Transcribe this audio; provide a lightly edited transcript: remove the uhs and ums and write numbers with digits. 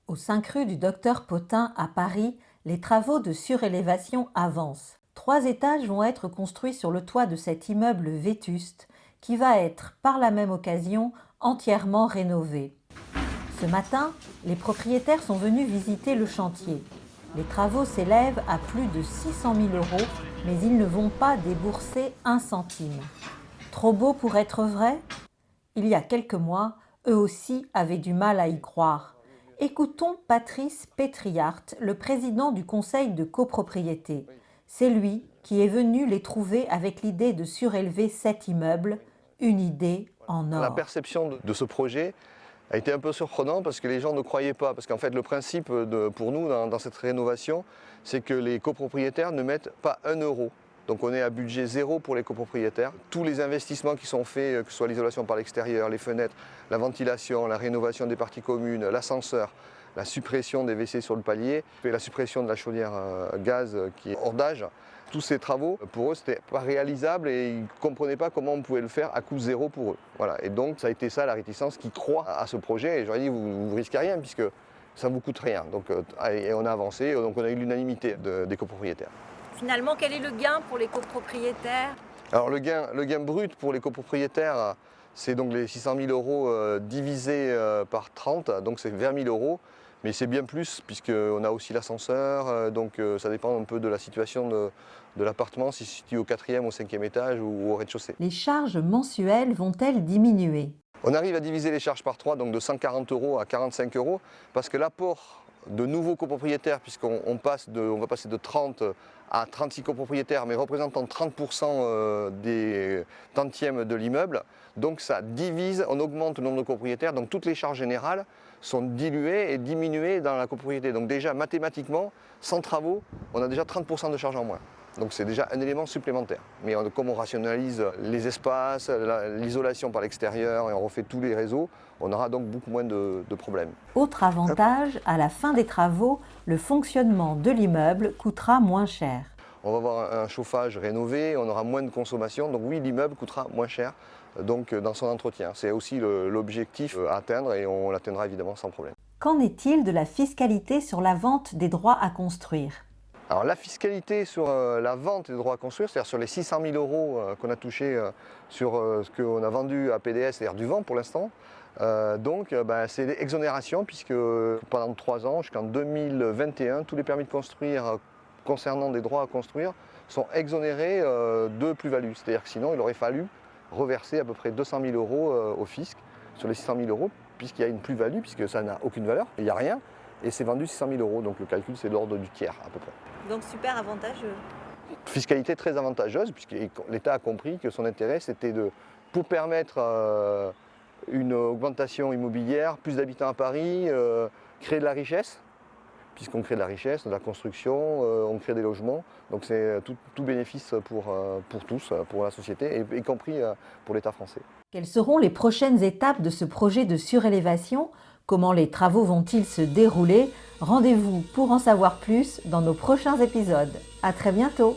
Au 5 rue du Docteur Potain à Paris, les travaux de surélévation avancent. 3 étages vont être construits sur le toit de cet immeuble vétuste qui va être, par la même occasion, entièrement rénové. Ce matin, les propriétaires sont venus visiter le chantier. Les travaux s'élèvent à plus de 600 000 €, mais ils ne vont pas débourser un centime. Trop beau pour être vrai ? Il y a quelques mois, eux aussi avaient du mal à y croire. Écoutons Patrice Pétriart, le président du conseil de copropriété. C'est lui qui est venu les trouver avec l'idée de surélever cet immeuble, une idée en or. La perception de ce projet a été un peu surprenant parce que les gens ne croyaient pas. Parce qu'en fait, le principe pour nous dans cette rénovation, c'est que les copropriétaires ne mettent pas 1 euro. Donc on est à budget zéro pour les copropriétaires. Tous les investissements qui sont faits, que ce soit l'isolation par l'extérieur, les fenêtres, la ventilation, la rénovation des parties communes, l'ascenseur, la suppression des WC sur le palier, et la suppression de la chaudière gaz qui est hors d'âge, tous ces travaux, pour eux, c'était pas réalisable et ils ne comprenaient pas comment on pouvait le faire à coût zéro pour eux. Voilà. Et donc ça a été ça la réticence qui croit à ce projet. Et j'aurais dit, vous risquez rien puisque ça ne vous coûte rien. Donc, et on a avancé, donc on a eu l'unanimité des copropriétaires. Finalement, quel est le gain pour les copropriétaires ? Alors le gain brut pour les copropriétaires, c'est donc les 600 000 € divisés par 30, donc c'est 20 000 €. Mais c'est bien plus puisqu'on a aussi l'ascenseur, donc ça dépend un peu de la situation de l'appartement, si c'est situé au 4e, au 5e étage ou au rez-de-chaussée. Les charges mensuelles vont-elles diminuer ? On arrive à diviser les charges par 3, donc de 140 € à 45 €, parce que l'apport de nouveaux copropriétaires, puisqu'on va passer de 30 à 36 copropriétaires, mais représentant 30% des tantièmes de l'immeuble. Donc ça divise, on augmente le nombre de copropriétaires, donc toutes les charges générales sont diluées et diminuées dans la copropriété. Donc déjà mathématiquement, sans travaux, on a déjà 30% de charges en moins. Donc c'est déjà un élément supplémentaire. Mais comme on rationalise les espaces, l'isolation par l'extérieur et on refait tous les réseaux, on aura donc beaucoup moins de problèmes. Autre avantage, à la fin des travaux, le fonctionnement de l'immeuble coûtera moins cher. On va avoir un chauffage rénové, on aura moins de consommation, donc oui, l'immeuble coûtera moins cher donc, dans son entretien. C'est aussi l'objectif à atteindre et on l'atteindra évidemment sans problème. Qu'en est-il de la fiscalité sur la vente des droits à construire ? Alors la fiscalité sur la vente des droits à construire, c'est-à-dire sur les 600 000 € qu'on a touchés sur ce qu'on a vendu à PDS, c'est-à-dire du vent pour l'instant, c'est l'exonération puisque pendant 3 ans, jusqu'en 2021, tous les permis de construire concernant des droits à construire sont exonérés de plus-value. C'est-à-dire que sinon, il aurait fallu reverser à peu près 200 000 € au fisc sur les 600 000 € puisqu'il y a une plus-value, puisque ça n'a aucune valeur, il n'y a rien. Et c'est vendu 600 000 €, donc le calcul c'est de l'ordre du tiers à peu près. Donc super avantageux. Fiscalité très avantageuse, puisque l'État a compris que son intérêt c'était pour permettre une augmentation immobilière, plus d'habitants à Paris, créer de la richesse, puisqu'on crée de la richesse, de la construction, on crée des logements. Donc c'est tout bénéfice pour tous, pour la société, y compris pour l'État français. Quelles seront les prochaines étapes de ce projet de surélévation ? Comment les travaux vont-ils se dérouler ? Rendez-vous pour en savoir plus dans nos prochains épisodes. À très bientôt!